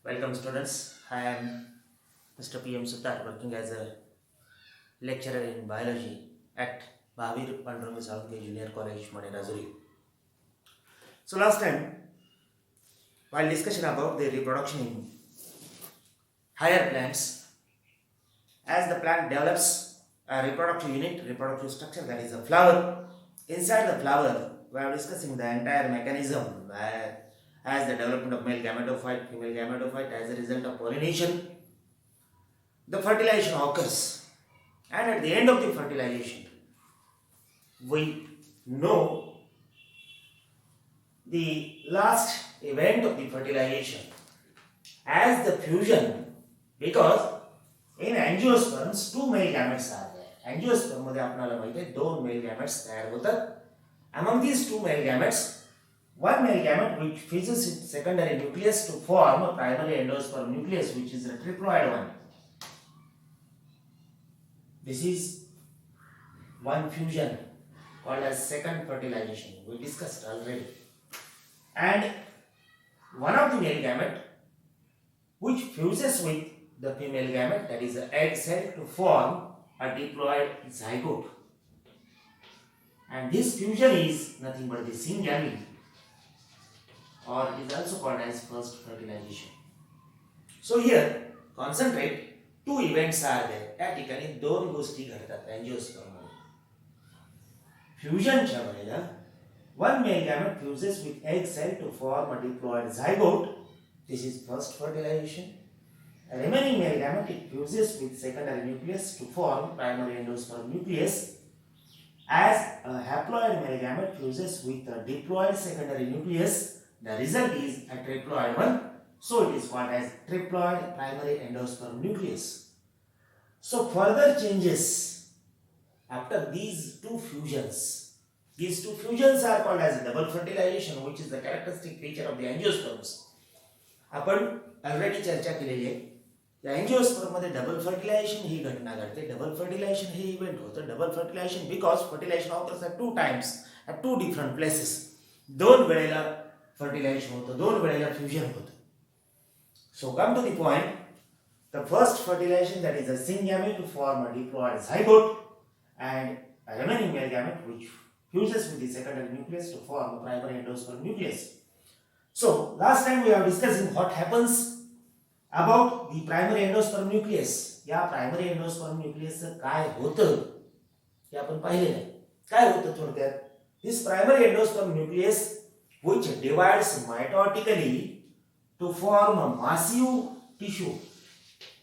Welcome students. I am Mr. P.M. Sutar, working as a lecturer in biology at Bhavir Panduranga Salke Junior College, Madirajuri. So last time, while discussion about the reproduction in higher plants, as the plant develops a reproductive unit, reproductive structure, that is a flower. Inside the flower, we are discussing the entire mechanism as the development of male gametophyte, female gametophyte, as a result of pollination, the fertilization occurs, and at the end of the fertilization, we know the last event of the fertilization as the fusion, because in angiosperms two male gametes are there. Angiosperm मध्ये आपल्याला माहिती आहे दोन male gametes तयार होतात. Among these two male gametes, one male gamete which fuses its secondary nucleus to form a primary endosperm nucleus, which is a triploid one. This is one fusion called as second fertilization. We discussed already. And one of the male gamete which fuses with the female gamete, that is the egg cell, to form a diploid zygote. And this fusion is nothing but the syngamy, or it is also called as first fertilization. So here, concentrate, two events are there. या ठिकाणी दोन गोष्टी घडतात एंजिओस्पर्म मध्ये. फ्युजनच्या वेळेला one male gamete fuses with egg cell to form a diploid zygote. This is first fertilization. A remaining male gamete it fuses with secondary nucleus to form primary endosperm nucleus. As a haploid male gamete fuses with a diploid secondary nucleus, the result is a triploid one. So it is called as triploid primary endosperm nucleus. So further changes after these two fusions. These two fusions are called as double fertilization, which is the characteristic feature of the angiosperms. आपण already चर्चा केलेली आहे. या एंजिओस्पर्म मध्ये double fertilisation ही घटना घडते. Double fertilization हे इव्हेंट होतं. Double fertilization because fertilization occurs at two times at two different places. दोन वेळेला फर्टिलायझेशन होतं, दोन वेळेला फ्युजन होतं. So come to the point. The first fertilization, that is a syngamy to form a diploid zygote, and a remaining male gamete which fuses with the secondary nucleus to form a primary endosperm nucleus. So last time we are discussing what happens about the primary endosperm nucleus. या primary endosperm nucleus काय होतं हे आपण पाहिले नाही. काय होतं थोडक्यात? This primary endosperm nucleus which divides mitotically to form a massive tissue.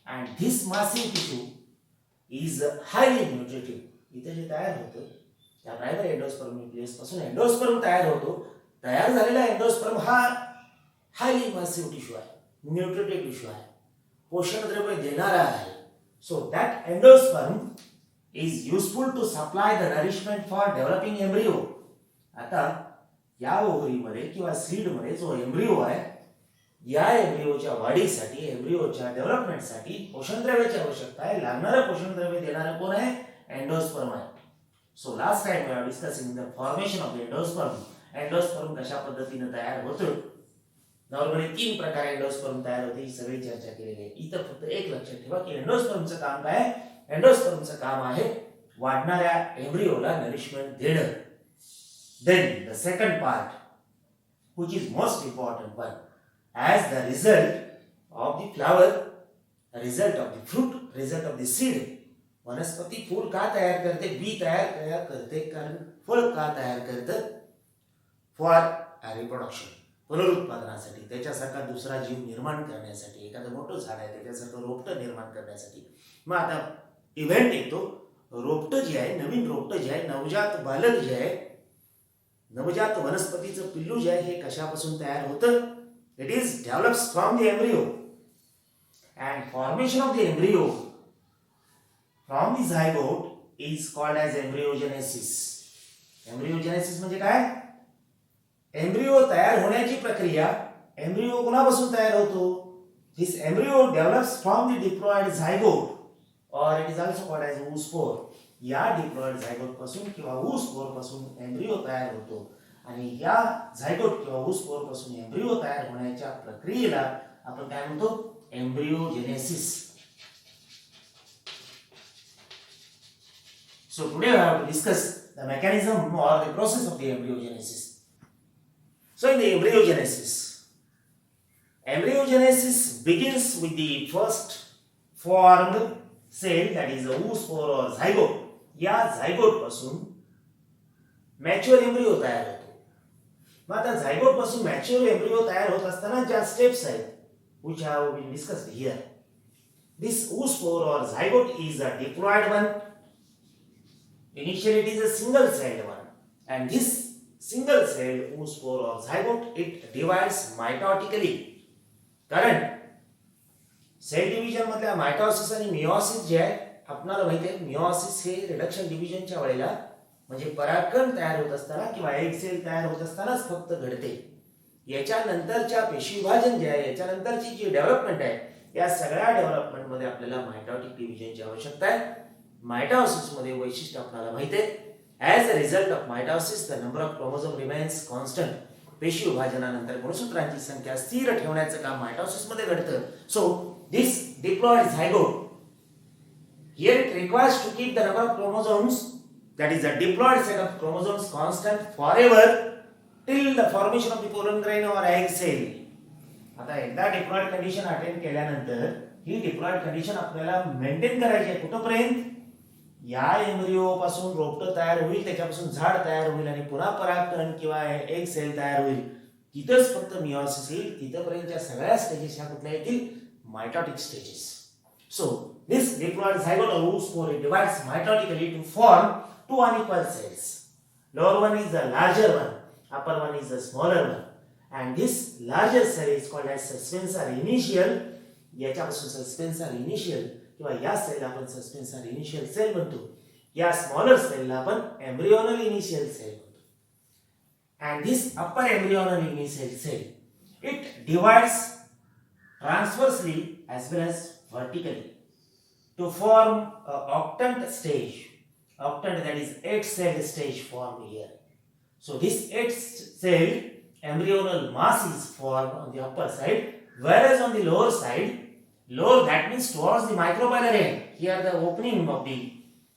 And this massive tissue is highly nutritive. इथे जे तयार होतं त्या प्रायमरी एंडोस्पर्म न्यूक्लियस पासून एंडोस्पर्म तयार होतो. तयार झालेला एंडोस्पर्म हा हायली मासिव्ह टिश्यू आहे, न्यूट्रिटिव्ह टिश्यू आहे, पोषण द्रव्य देणारा आहे. So that endosperm is useful to supply the nourishment for developing embryo. आता या ओव्हरीमध्ये किंवा सीडमध्ये जो एम्ब्रियो आहे, या एम्ब्रियोच्या वाढीसाठी, एम्ब्रियोच्या डेव्हलपमेंटसाठी पोषणद्रव्याची आवश्यकता आहे. लागणारं पोषणद्रव्य देणारं कोण आहे? एंडोस्पर्म आहे. So last time we are discussing the formation of the endosperm. Endosperm कशा पद्धतीने तयार होतं. नॉर्मली तीन प्रकारे एंडोस्पर्म तयार होते, ही सगळी चर्चा केलेली आहे. इथं फक्त एक लक्षात ठेवा की एंडोस्पर्मचं काम काय? एंडोस्पर्मचं काम आहे वाढणाऱ्या एम्ब्रियोला नरिशमेंट देणं. Then the second part which is most important one. As the result of the flower, result of the fruit, result of the seed. वनस्पती फूल का तयार करते? बी तयार करते कारण फळ का तयार करतं? फॉर रिप्रोडक्शन, पुनरुत्पादनासाठी, त्याच्यासारखा दुसरा जीव निर्माण करण्यासाठी, एखादं मोठं झाड आहे त्याच्यासारखं रोपटं निर्माण करण्यासाठी. मग आता इव्हेंट येतो. रोपटं जे आहे, नवीन रोपटं जे आहे, नवजात बालक जे आहे, नवजात वनस्पतीचं पिल्लू जे आहे, हे कशापासून तयार होतं? It is develops from the embryo, and formation of the embryo from the zygote is called as embryogenesis. Embryogenesis म्हणजे काय? एम्ब्रियो तयार होण्याची प्रक्रिया. एम्ब्रियो कोणापासून तयार होतो? This embryo develops from the diploid zygote, or it is also called as oospore. या diploid zygote पासून किंवा oospore पासून एम्ब्रियो तयार होतो. आणि या झायगोट किंवा ऊसपोर पासून एम्ब्रियो तयार होण्याच्या प्रक्रियेला आपण काय म्हणतो embryogenesis. So today we have to discuss the mechanism or the process of the embryogenesis. So in the embryogenesis begins with the first formed cell, that is the oospore or zygote. या zygote पासून mature embryo तयार होतो. मग आता zygote पासून mature embryo तयार होत असताना ज्या स्टेप्स आहेत which have been discussed here. This oospore or zygote is a diploid one. Initially it is a single celled one, and this single celled oospore or zygote it divides mitotically. कारण cell division मधल्या mitosis आणि meiosis जे आहे आपल्याला माहिती आहे, meiosis हे reduction डिव्हिजनच्या वेळेला म्हणजे परागकण तयार होत असताना किंवा एग सेल तयार होत असतानाच फक्त घडते. याच्यानंतरच्या पेशी विभाजन जे आहे, याच्यानंतरची जी डेव्हलपमेंट आहे, या सगळ्या डेव्हलपमेंट मध्ये आपल्याला मायटॉटिक डिव्हिजनची आवश्यकता आहे. मायटॉसिस मध्ये वैशिष्ट्य आपल्याला माहिती आहे, as a result of mitosis the number of chromosome remains constant. पेशी विभाजनानंतर गुणसूत्रांची संख्या स्थिर ठेवण्याचं काम मायटॉसिस मध्ये घडतं. So this diploid zygote here it requires to keep the number of chromosomes, that is the diploid set of chromosomes, constant forever till the formation of the pollen grain or egg cell. आता एकदा diploid condition attain केल्यानंतर ही diploid condition आपल्याला maintain करायची आहे कुठपर्यंत, या embryo पासून रोपटं तयार होईल, त्याच्यापासून झाड तयार होईल आणि पुन्हा परागकण किंवा एग सेल तयार होईल. तिथंच फक्त मियोसिस येईल. तिथपर्यंतच्या सगळ्या स्टेजेस ह्या कुठल्या येतील, mitotic stages. So this diploid zygote or oospore it divides mitotically to form two unequal cells. Lower one is the larger one, upper one is the smaller one, and this larger cell is called as suspensor initial. याच्यापासून suspensor initial किंवा या सेलला आपण suspensor initial cell म्हणतो. या smaller cellला आपण embryonal initial cell म्हणतो. And this upper embryonal initial cell it divides transversely as well as vertically to form a octant stage. Octant, that is 8-celled stage formed here. So this 8-cell embryonal mass is formed on the upper side, whereas on the lower side, lower that means towards the micropylar end, here the opening of the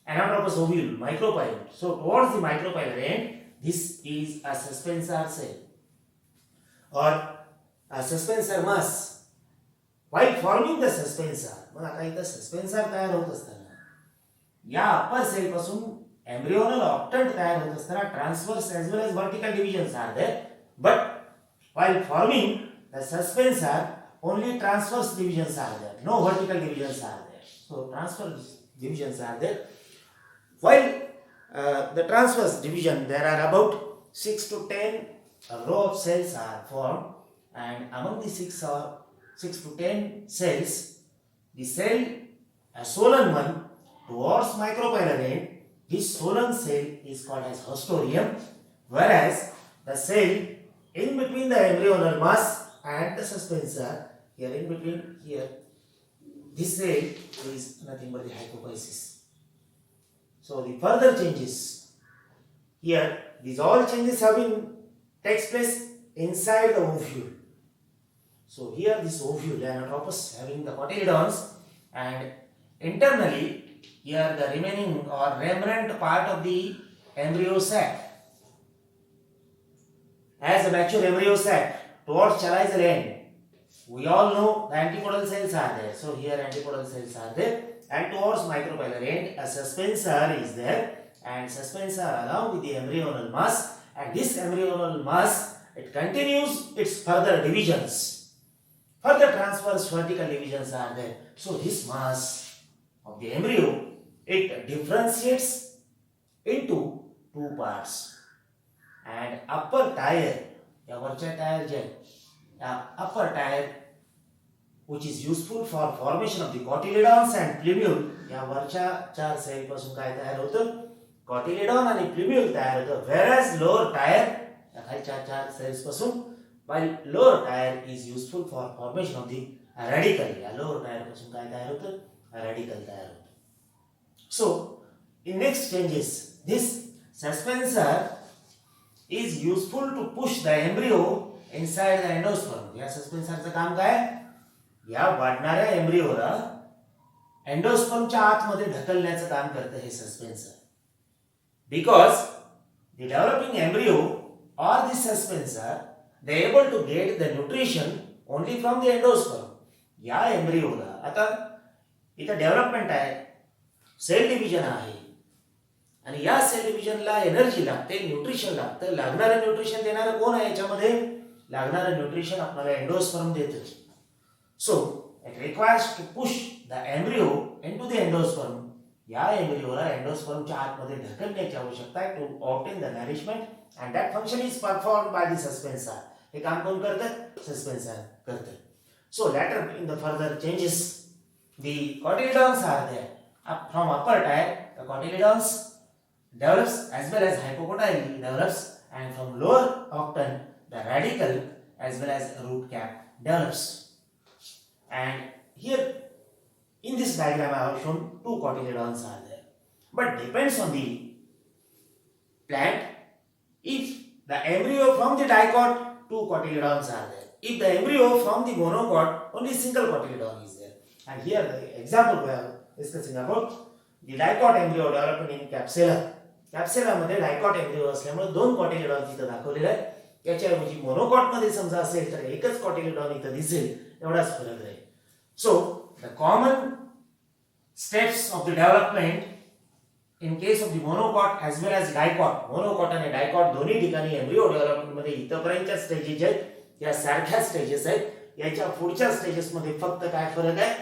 anatropous ovule, micropylar. So towards the micropylar end, this is a suspensor cell or a suspensor mass. While forming the suspensor, मग आता इथं suspensor तयार होत असताना या अपर cell पासून embryonal ऑक्टंट तयार होत असताना transverse as well as vertical divisions are there, but while forming the suspensor only transverse divisions are there, no vertical divisions are there. So transverse divisions are there. While the transverse division there are about 6 to 10 row of cells are formed, and among the 6 to 10 cells, the cell, a swollen one towards micropylar end, this swollen cell is called as haustorium, whereas the cell in between the embryonal mass and the suspensor, here in between here, this cell is nothing but the hypophysis. So the further changes here, these all changes have been takes place inside the ovule. So here this ovule, the anatropous having the cotyledons, and internally here the remaining or remnant part of the embryo sac. As a mature embryo sac towards chaliceal end, we all know the antipodal cells are there. So here antipodal cells are there, and towards micropylar end a suspensor is there, and suspensor along with the embryonal mass, and this embryonal mass it continues its further divisions. Further transverse vertical divisions are there. So this mass of the embryo it differentiates into two parts. And upper tier, या वरच्या tyre J upper tier which is useful for formation of the cotyledons and plumule, या वरच्या चार cell पासून काय तयार होतं, cotyledon आणि plumule तयार होतं. Whereas lower tier, या खालच्या चार सेल्स पासून, while lower tier is useful for formation of the radical. या lower tier पासून काय तयार होतं, radical तयार होतं. So in next changes, this suspensor is useful to push the embryo inside the endosperm. या सस्पेन्सरचं काम काय, या वाढणाऱ्या एम्ब्रिओला एंडोस्पर्मच्या आतमध्ये ढकलण्याचं काम करतं हे suspensor. Because the developing embryo or the suspensor, they are able to get the nutrition only from the endosperm. या एम्ब्रिओला आता इथं डेव्हलपमेंट आहे, सेल डिव्हिजन आहे, आणि या सेल डिव्हिजनला एनर्जी लागते, न्यूट्रिशन लागतं. लागणारं न्यूट्रिशन देणारं कोण आहे याच्यामध्ये? लागणारं न्यूट्रिशन आपल्याला एंडोस्पर्म देतं. So it requires to push the embryo into the endosperm. या एम्ब्रिओला एंडोस्पर्मच्या आतमध्ये ढकलण्याची आवश्यकता आहे to obtain the nourishment, and that function is performed by the suspensor. हे काम कोण करतं? सस्पेन्सर करतं. So later in the further changes, the cotyledons are there. From upper tier, the cotyledons develops as well as hypocotyledon develops, and from lower octant, the radicle as well as root cap develops. And here in this diagram I have shown two cotyledons are there, but depends on the plant. If the embryo from the dicot, two cotyledons are there. If the embryo from the monocot, only single cotyledon is there. And here the example we are discussing about the dicot embryo development in capsula. Capsula मध्ये dicot embryo असल्यामुळे दोन cotyledon तिथे दाखवलेले आहे. याच्याऐवजी monocot मध्ये समजा असेल तर एकच cotyledon इथे दिसेल, एवढाच फरक आहे. So the common steps of the development in case of the monocot as well as dicot, monocot आणि dicot दोन्ही ठिकाणी एम्ब्रिओ डेव्हलपमेंट मध्ये इथपर्यंतच्या स्टेजेस आहेत, या सारख्या स्टेजेस आहेत. याच्या पुढच्या स्टेजेस मध्ये फक्त काय फरक आहे?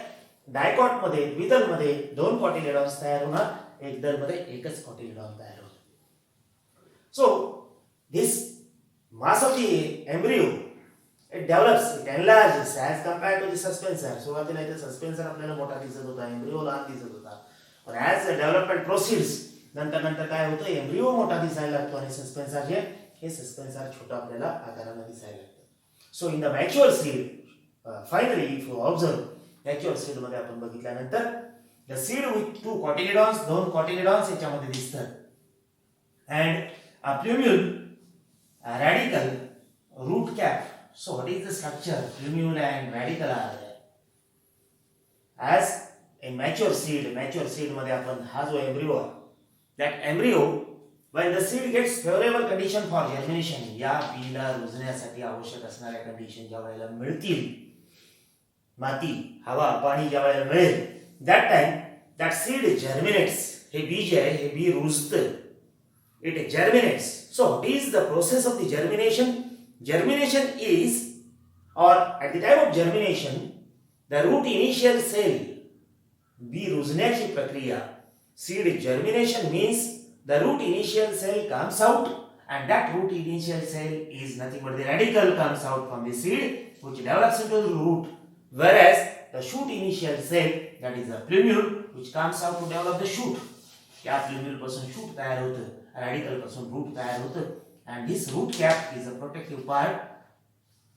डायकॉट मध्ये, द्विदल मध्ये दोन कॉटिलेडॉन्स तयार होणार, एक दल मध्ये एकच कॉटिलेडॉन तयार होणार. So this mass of the embryo it develops, it enlarges as compared to the suspensor. सुरुवातीला इथे सस्पेन्सर आपल्याला मोठा दिसत होता, एम्ब्रिओ लहान दिसत होता. पण ॲज द डेव्हलपमेंट प्रोसीड्स, नंतर काय होतं? एम्ब्रिओ मोठा दिसायला लागतो आणि सस्पेन्सर जे हे सस्पेन्सर छोटा आपल्याला आकाराने दिसायला लागतं. So in the mature seed, finally if you observe, mature seed मध्ये आपण बघितल्यानंतर the seed with two cotyledons, दोन कॉटिलेडॉन्स याच्यामध्ये दिसतात, and a plumule, radicle, root cap. So what is the structure? Plumule and radicle are there. As in mature seed मध्ये आपण हा जो एम्ब्रिओ आहे, that embryo when the seed gets favorable condition for germination, या बीला रुजण्यासाठी आवश्यक असणाऱ्या condition ज्या वेळेला मिळतील, माती, हवा, पाणी ज्या वेळेला मिळेल, that time that seed germinates. हे बीज आहे, हे B रुजतं, it germinates. So what is the process of the germination? Germination is, or at the time of germination, the root initial cell, बी रुजण्याची प्रक्रिया, seed germination means the root initial cell comes out, and that root initial cell is nothing but the radicle comes out from the seed which develops into the root, whereas the shoot initial cell, that is the plumule, which comes out to develop the shoot. या plumule पासून shoot तयार होतं, radicle पासून root तयार होतं, and this root cap is a protective part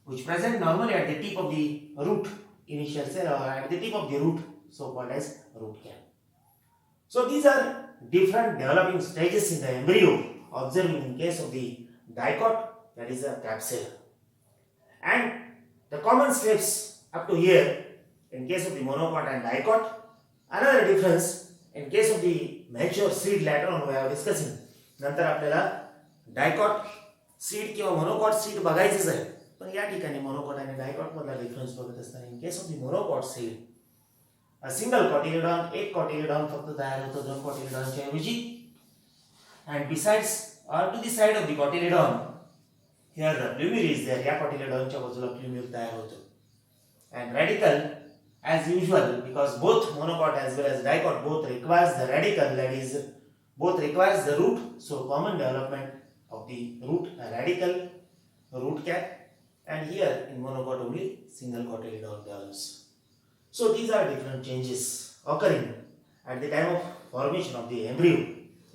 which present normally at the tip of the root initial cell, or at the tip of the root, so called as root cap. So these are different developing stages in the embryo observed in case of the dicot, that is the capsula. And the common steps up to here in case of the monocot and dicot. Another difference in case of the mature seed, later on we are discussing. नंतर आपल्याला dicot seed किंवा monocot seed बघायचंच आहे, पण या ठिकाणी monocot आणि dicot मधला difference बघत असताना in case of the monocot seed, a single cotyledon, एक cotyledon फक्त तयार होतो दोन cotyledonच्या ऐवजी, and besides or to the side of the cotyledon, here the plumule is there. या cotyledonच्या बाजूला plumule तयार होतो, and radicle as usual, because both monocot as well as dicot both requires the radicle, that is both requires the root. So common development of the root, a radicle, root cap, and here in monocot only single cotyledon develops. So these are different changes occurring at the time of formation of the embryo.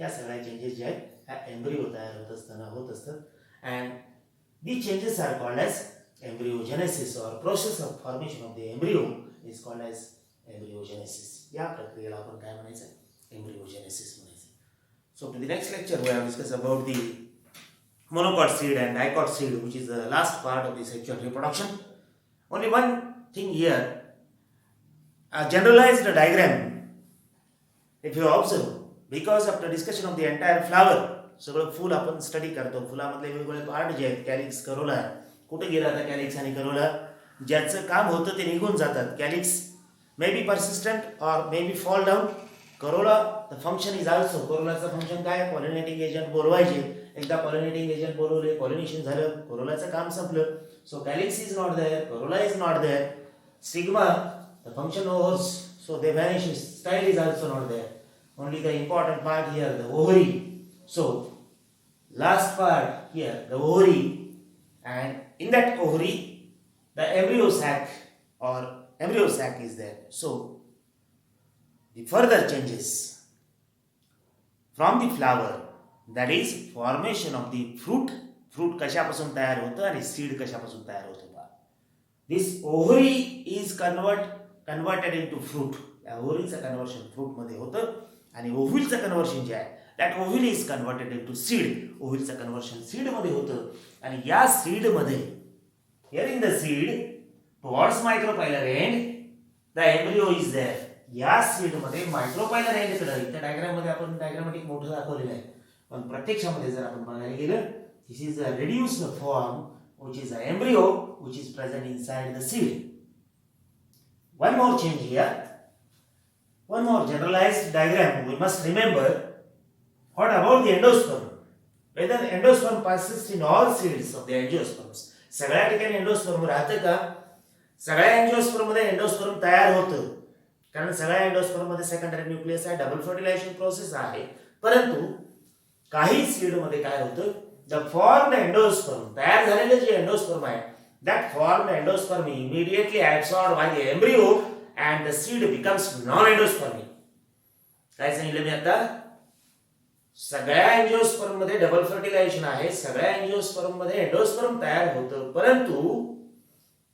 या सगळ्या changes जे आहेत हा embryo तयार होत असताना होत असतात, and these changes are called as embryogenesis, or process of formation of the embryo is called as embryogenesis. या प्रक्रियेला आपण काय म्हणायचं? embryogenesis म्हणायचं. So in the next lecture we have discussed about the monocot seed and dicot seed, which is the last part of the sexual reproduction. Only one thing here, A generalized diagram, if you observe, because after discussion of the entire flower, सगळं फूल आपण study करतो, फुलामधले वेगवेगळे part जे आहेत, calyx, Corolla, कुठे गेला आता calyx आणि Corolla, ज्याचं काम होतं ते निघून जातात. Calyx may be persistent or may be fall down. Corolla the function is also, करोलाचं फंक्शन काय, पॉलिनेटिंग एजंट बोलवायचे, एकदा पॉलिनेटिंग एजंट बोलवले, पॉलिनेशन झालं, करोलाचं काम संपलं. So calyx is not there, corolla is not there. Stigma, the function overs, so they vanish, style is also not there. Only the important part here, the ovary. So last part here, the ovary, and in that ovary the embryo sac or embryo sac is there. So the further changes from the flower, that is formation of the fruit. Fruit कशापासून तयार होतं आणि seed कशापासून तयार होतं. This ovary is converted into fruit. या ओव्हरीचं conversion fruit मध्ये होतं आणि ओव्हिलचं कन्व्हर्शन जे आहे, that ovule is converted into seed. ओव्हिलचं कन्व्हर्शन सीड मध्ये होतं आणि या सीड मध्ये, here in the seed towards micropylar end the embryo is there. या सीड मध्ये मायक्रोपायलर एंड कडे, इथे डायग्राम मध्ये आपण डायग्रामॅटिक मोठं दाखवलेलं आहे, पण प्रत्यक्षामध्ये जर आपण बघायला गेलं, this is a reduced form which is the embryo which is present inside the seed. One more change here, one more generalized diagram. We must remember, what about the endosperm? Whether endosperm persists in all seeds of the angiosperms. सगळ्या ठिकाणी endosperm राहतं का? सगळ्या एंजिओस्पर्म मध्ये endosperm तयार होतं, कारण सगळ्या एंडोस्पर्म मध्ये सेकंडरी न्यूक्लियस आहे, डबल फर्टिलायझेशन प्रोसेस आहे. परंतु काही सीड मध्ये काय होतं, the formed endosperm, तयार झालेले जे एंडोस्पर्म आहे, that formed endosperm immediately absorbed by the embryo and the seed becomes non-endospermic. काय सांगितलं मी आता? सगळ्या एंजिओस्पर्म मध्ये डबल फर्टिलायझेशन आहे, सगळ्या एंजिओस्पर्म मध्ये एंडोस्पर्म तयार होतं, परंतु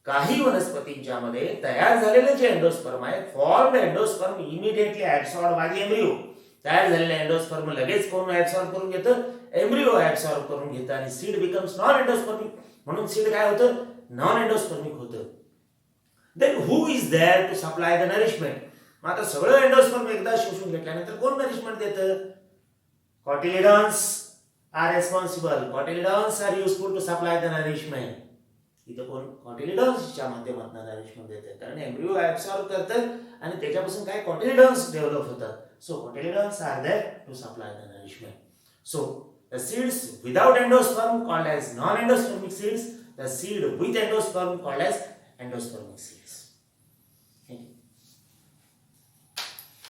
काही वनस्पतींच्या मध्ये तयार झालेले जे एंडोस्पर्म आहे, formed endosperm immediately absorb by the embryo. तयार झालेले एंडोस्पर्म लगेच कोण ऍब्सॉर्ब करून घेतं, एम्ब्रियो ऍब्सॉर्ब करून घेतं आणि सीड बिकम्स नॉन एंडोस्पर्मिक. म्हणून सीड काय होतं, नॉन एंडोस्पर्मिक होतं. Then who is there to supply the nourishment? मग आता सगळं एंडोस्पर्म एकदा शोषून घेतल्यानंतर कोण नरिशमेंट देतं? Cotyledons are responsible. Cotyledons are useful to supply the nourishment. इथं कोण कॉटिलिडॉन्सच्या माध्यमातून नरिशमेंट देतं, कारण एम्ब्रियो ऍब्सॉर्ब करतं आणि त्याच्यापासून काय कॉटिलिडॉन्स डेव्हलप होतात. So cotyledons are there to supply the nourishment. So the seeds without endosperm called as non-endospermic seeds, the seed with endosperm called as endospermic seeds.